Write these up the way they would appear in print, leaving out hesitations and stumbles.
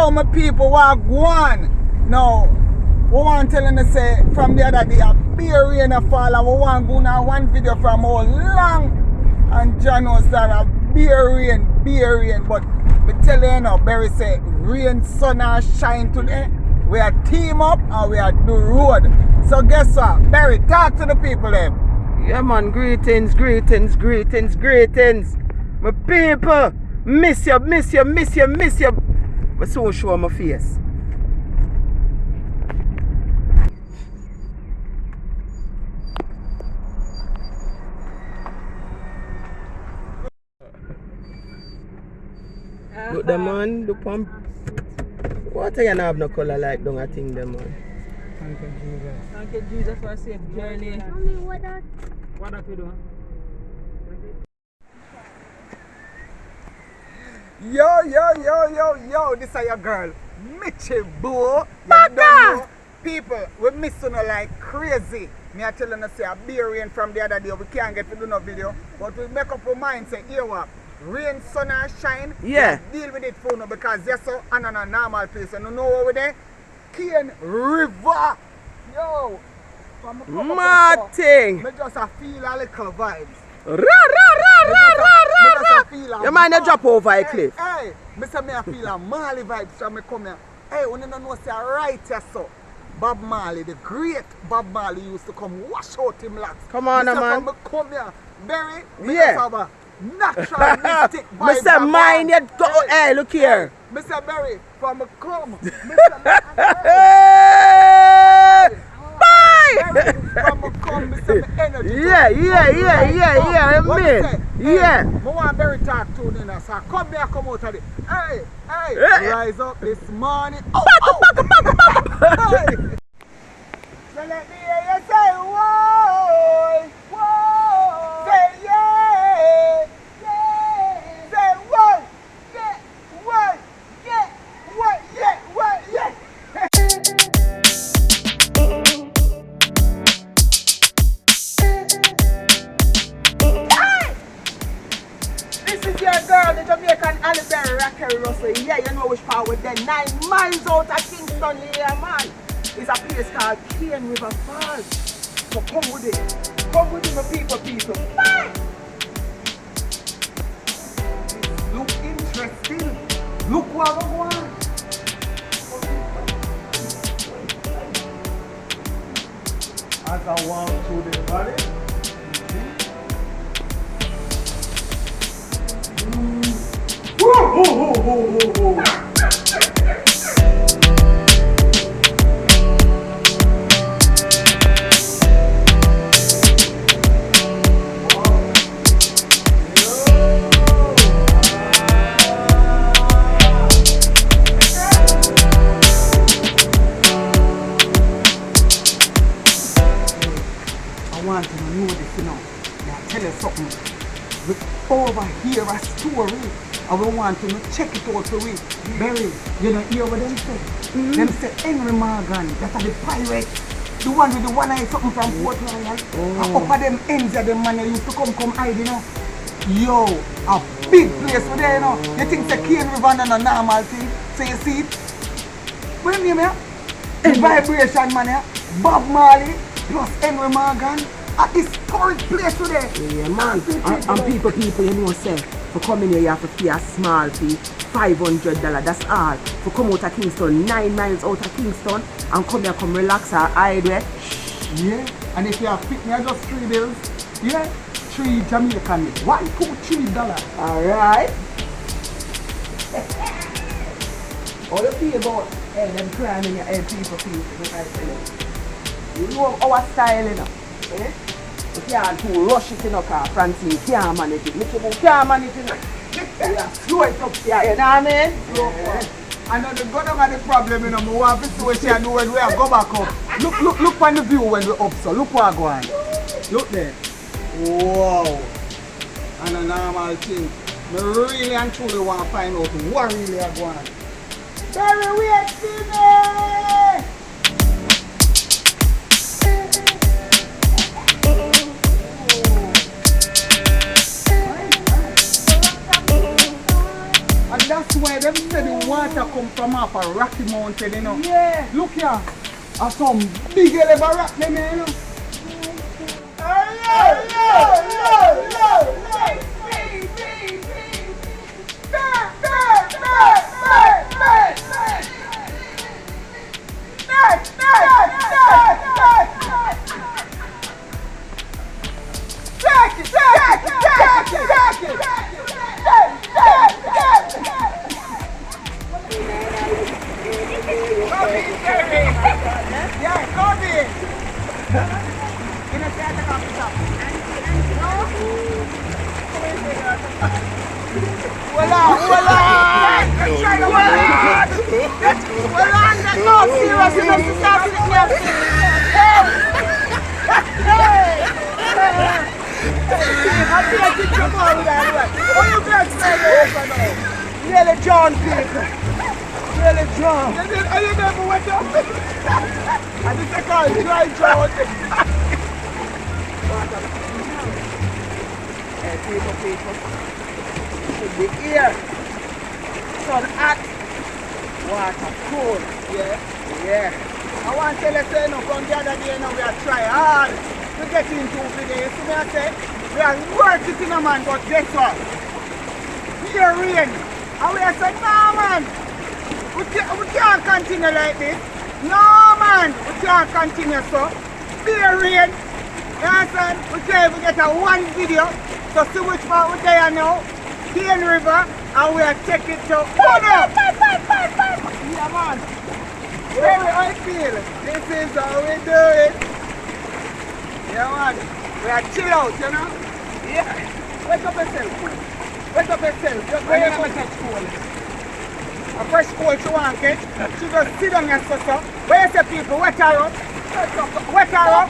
Yo, my people, what go on? Now, we want to tell them say from the other day, a beer rain a fall, and we want to go now one video from how long. And John was there, a beer rain. But me tell you now, Barry say, rain, sun and shine today. We are team up and we are do road. So guess what? Barry, talk to the people then. Yeah man, greetings. My people, miss you. But soon show my face. Look the man, the pump. What you have no color like don't I think them man? Thank you Jesus for a safe journey. What that we do? Yo, this is your girl, Mitchie Boo. You don't know. People, we miss you like crazy. Me I tell you say a beer rain from the other day. We can't get to do no video. But we make up our mind say, here what? Rain, sun and shine. Yeah. Deal with it for now because yes so and on a normal place. And you know what we there? Cane River. Yo. Mad thing. Me just feel a little vibes. Ra. You mind to drop over a cliff? Hey, me say me feel a Marley vibes from me come here. Hey, when you don't know say right here so. Bob Marley, the great Bob Marley used to come wash out him locks. Come on, man. Me come here, Barry, me yeah. just have a natural mystic vibe. Me say mind you go. Hey, look here. Me say Barry, from me come. Me Bye! From me come, me say me energy. Yeah. Yeah. Me want Barry talk to you now, so come here, come out of it. Hey, rise up this morning. Hey. So let me hear you say, whoa, say yeah, say whoa, yeah. This is your girl, the Jamaican Aliberry Raquel Russell. Yeah, you know which part we're there. 9 miles out of Kingston here, man. It's a place called Cane River Falls. So come with it. Come with it, my people. Bye! Look interesting. Look what I want. As I walk through the valley, whoa. I want to know this, you know. Now tell you something. We over here a story. I will want to check it out for we. Barry, you know, hear what them say? Them say Henry Morgan, that's the pirate. The one with the one eye something from Port Royal. And up at them ends of them man used to come hide, you know. Yo, a big place over there, you know. You think the Cane River is a normal thing? So you see it? What do you mean, the vibration man here. Bob Marley plus Henry Morgan. A historic place today. Yeah, man. And people, you know, say, for coming here, you have to pay a small fee, $500. That's all. For come out of Kingston, 9 miles out of Kingston, and come here, come relax or hide there. Yeah, and if you have picked me, just $3. Yeah, 3 Jamaican. $1, $2, $3. Alright. All you feel about, hey, them crime in your head, people, what I tell you. You know our style, you know. Eh? You can't too rush it in a car, Francine can't manage it. Mitchie can't manage it. Yeah, slow it up here, you know what I mean? Yeah. And now the go down at the problem, you know, we want to see what she do when we go back up. Look on the view when we up, so look what going. Look there. Wow. And a normal thing. I really and truly want to find out what really are going on. Barry, wait for me! And that's why them say the water come from off a rocky mountain, you know. Yeah. Look here. Are some big elevator rock them here, you know. Really John people. Really John. I never went up. I just call dry John. People. Should be here. Sun hot. Water cold. Yeah. I want to tell you, say, no, from the other day, no, we are trying hard to get into today. You see me, I say, we are working in a man, but guess what? Here rain. And we are saying, no, man, we can't continue like this. No, man, we can't continue so. Here rain. You understand? We can't even get a one video. So see which part we're there now. Cane River, and we are taking it to Bono. Yeah, man. Very I feel. This is how we do it. Yeah, man. We are chill out, you know? Yeah. Wake up yourself. Wake up yourself. Just wake up yourself cold. A fresh cold she want it. She just sit down and so. Where you say people? Wet her up. Wet her up.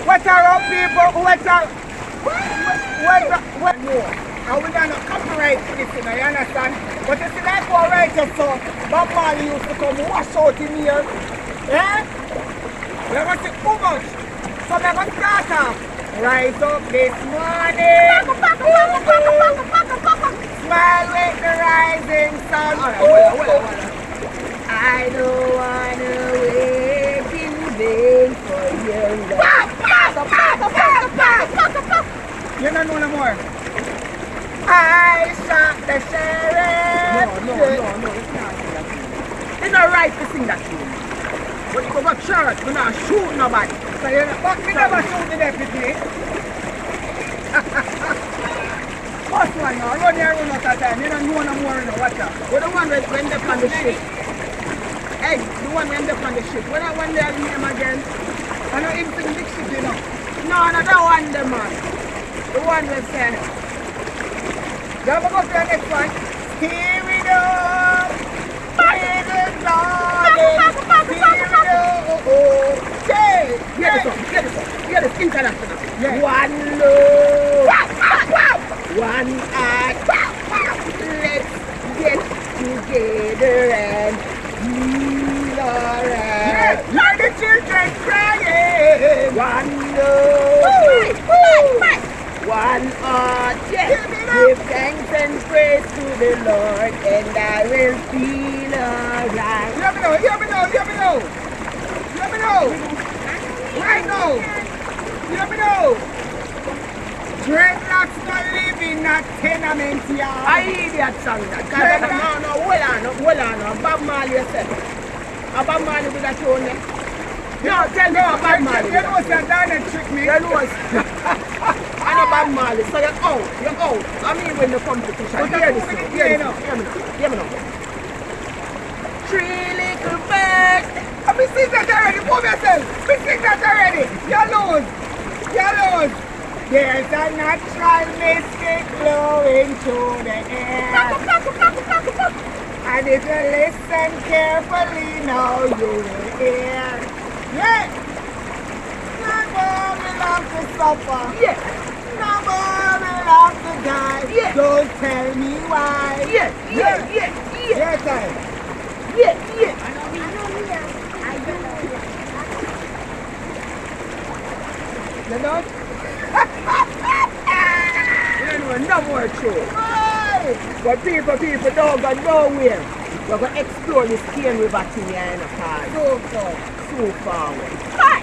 Wet her up, people. Wet her up. Wet more. And we don't have copyright for this, you know, you understand? But you see that go right up so Bob Marley used to come wash out in here. Eh? We're going to see too much. So we're going to start off. Rise up this morning. Smile with the rising sun. I don't want to wait in vain for your love. You don't know no more. I shot the sheriff. No. It's not right to sing that tune. But you go to church, we're not shooting nobody. So you know, but we never shoot the deputy. First one now, run here run out of time. You don't know no more, no, watch out. We're the one when they're on the ship. Hey, the one when they're on the ship. When I want their name again, I know him sing big ship, you know. No, not that one, the man. The one that said, don't go to the next one. Here we go. Here it is, darling. Here we go. Okay. Hear this song. Hear this international. Yeah. One love. One act. Let's get together and feel alright. Let the children crying. One love. One heart, yes. Give thanks and praise to the Lord, and I will feel alright. Hear me now. Right now. Hear me now. Dreadlocks not live in a tenement yard. I hear that song. No, hold on. Bob Marley yourself. Bob Marley with that tune there. No, tell me about Bob Marley. You know that Dana tricked me. You know I know Bob Marley, so you're out. I mean when the competition. Hear me now. Three little birds. We sing that already. Move yourself. We sing that already. You lose. There's a natural mystic blowing through the air. And if you listen carefully now, you will hear. Yeah. No more will have to suffer. Yeah. No more will have to die. Yeah. Don't tell me why. Yeah. Your time. Yeah. You know? No more true. But people don't go nowhere. We're going to explore this Cane River thing here in a car. So far away. Hi!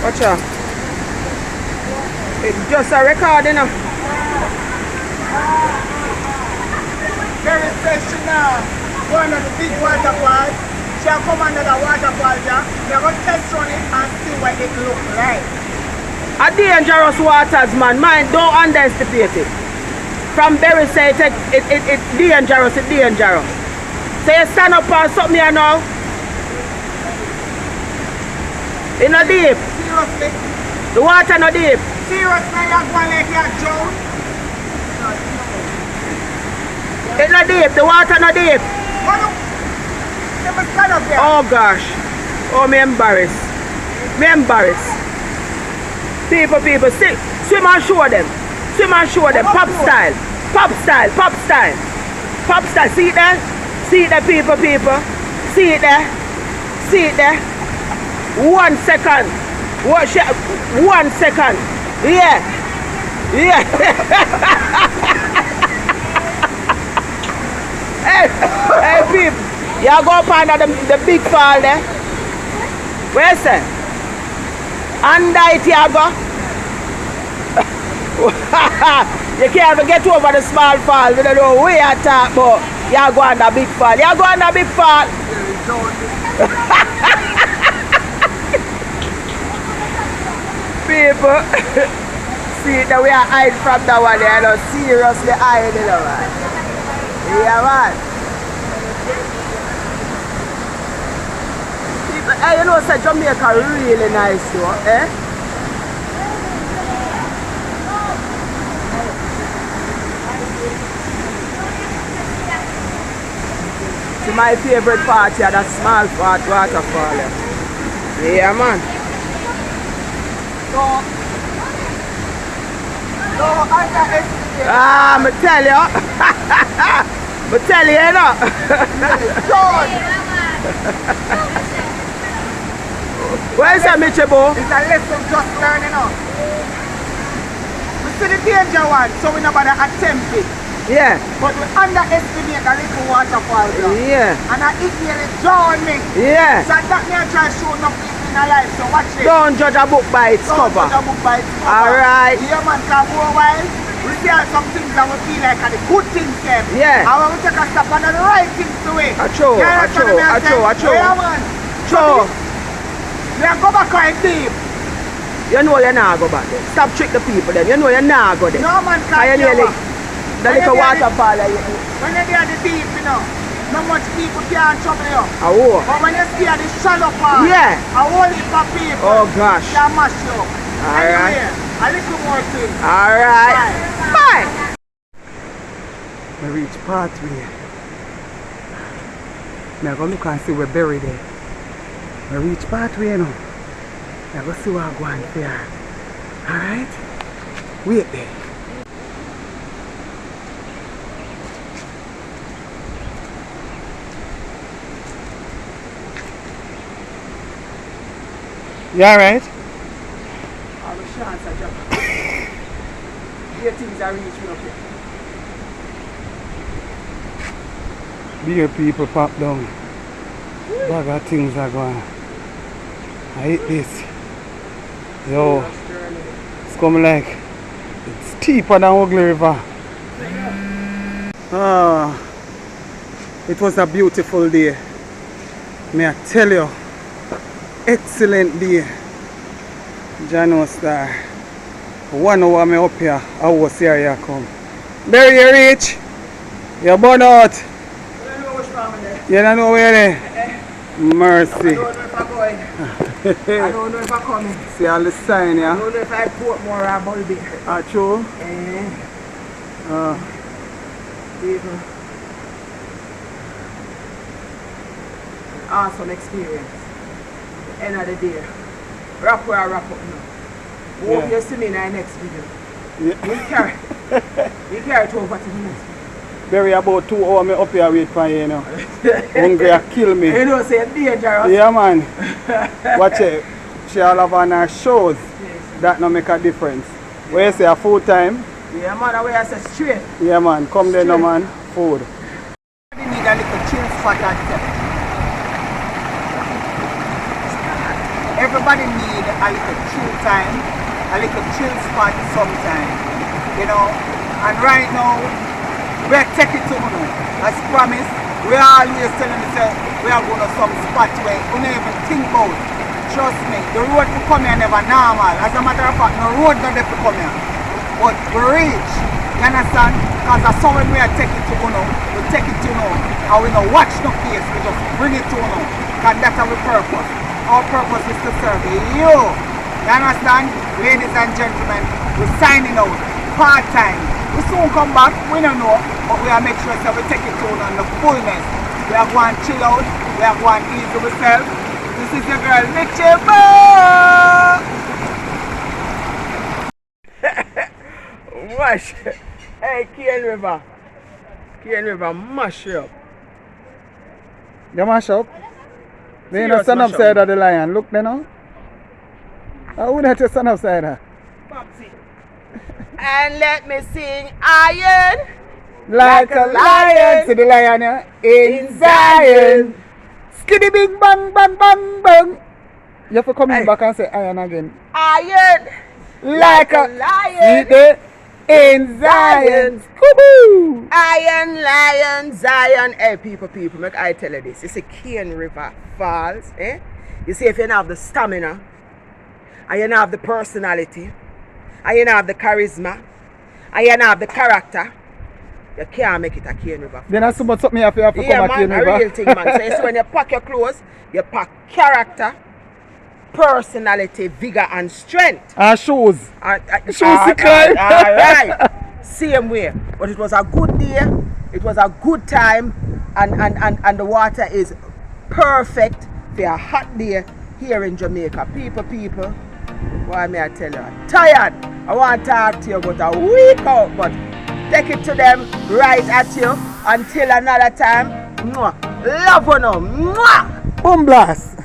Watch out. It's just a recording now. Very special now. One of the big waterfalls. Shall come under the waterfall there. We're going to test on it and see what it looks like. A dangerous waters, man. Mind, don't underestimate it. From Berry say it's dangerous, it's dangerous. So you stand up on something here now. It's not deep. Seriously? The water not deep. Seriously, you're going like you're drowned? It's not deep. The water not deep. Let me stand up there. Oh gosh. Oh, me embarrassed. Me embarrassed. People, swim and show them. Swim and show them. Pop style. Pop style. Pop style. Pop style. See it there? See it there, people. See it there? See it there? 1 second. 1 second. Yeah. Hey, people. You go up under the big fall there. Where's that? Under it you go. You can't even get over the small fall. You don't know where you talk about. You go under big fall. You go under big fall. People, see that we are hide from that one there. You know, seriously hiding, you know, man. Yeah, man. People, hey, you know, say Jamaica really nice, though, eh? See, my favorite part here, that small part waterfall. Yeah, man. Don't underestimate. Me tell you. Me tell you, you know. John, Where's that, Michibo? it's a lesson just learning out. We see the danger one, so we nobody attempt it. Yeah. But we underestimate the little waterfall there. Yeah. And it nearly drowned me. Yeah. So that me I try to show nothing in our life, so watch it. Don't judge a book by its Don't cover. judge a book by its cover. Alright. Yeah, man, can go a while. We see how some things that we feel like are the good things them. Yeah. And when we take a step on the right things to it. Achoo, Yeah, achoo, achoo. Yeah, man. So, We are go back quite deep. you know you're not go back there. Stop trick the people then. You know you're not go there. No, man, Cause you can't nearly, the little waterfall. When you're there the deep, you know, not much people can't trouble you. Oh. But when you see the shallow part, Yeah. a whole heap of people Oh gosh. can mash you up. Alright. Anyway, A little more thing. Alright. Bye. We reach pathway. Now go look and see we're buried there. We reach pathway now. Now go see what I'm going there. Alright? Wait there. You alright? I'm a chance I jump. Here things are reaching up here. Bigger people pop down. Bag of things are going. I hate this. Yo, it's coming like it's steeper than Ugly River. It was a beautiful day. May I tell you, excellent day. Jano Star. 1 hour me up here, I was here, you come. Barry, you reach? You're born out. You don't know where they? Mercy. I don't know if I'm going. I don't know if I'm coming. See all the sign, I yeah? don't know if I put more or Bulby. True? People. Awesome experience. End of the day. Wrap where I wrap up now. Hope you see me in the next video. Yeah. We carry it over to the next video. Barry, about 2 hours me up here wait for you, you know. Hungry and kill me. You know, say it's dangerous. Yeah, man. Watch it. She all have on her shows. Yes. That no make a difference. Where you say a full time? Yeah, man, the way I say straight. Yeah, man. Come there, no man. Food. We need a little chill spot at them. Everybody need a little chill time, a little chill spot sometime. You know, and right now, we're taking to you. As promised, we are always telling ourselves we are going to some spot where we don't even think about. Trust me, the road to come here never normal. As a matter of fact, no road not there to come here. But we reach, you understand? Because that's how when we are taking to you, we take it to you, and we don't watch no place, we just bring it to you. Because that's our purpose. Our purpose is to serve you. You understand? Ladies and gentlemen, we're signing out. Part-time. We soon come back, we don't know, but we are make sure that we take it to on the fullness. We are going to chill out, we are going to ease ourselves. This is your girl, Mitchell Wash. Hey, Cane River. Cane River, mash up. You mash up? They ain't Serious stand mash upside up. of the lion. Look there now. I wouldn't have to stand upside her. Popsy. And let me sing Iron. Like a lion. See the lion here? In Zion. Skiddy bing bang bang bang bang. You have to come in back and say iron again. Iron. Like a lion. See there? In Zion. Scooby. Iron, lion, Zion. Hey, people, make I tell you this. It's a Cane River Falls. Eh? You see, if you don't have the stamina, and you don't have the personality, and you don't have the charisma, and you don't have the character, you can't make it a Cane River. Then I suppose something you have to come Yeah, at man, Cane a River. real thing, man. So you see, when you pack your clothes, you pack character, personality, vigor, and strength. And shoes. Alright. Same way. But it was a good day. It was a good time. And the water is perfect for a hot day here in Jamaica. People. Why may I tell you? I'm tired. I want to talk to you about a week out. But take it to them right at you. Until another time. Mwah. Love you now. Mwah. Boom blast.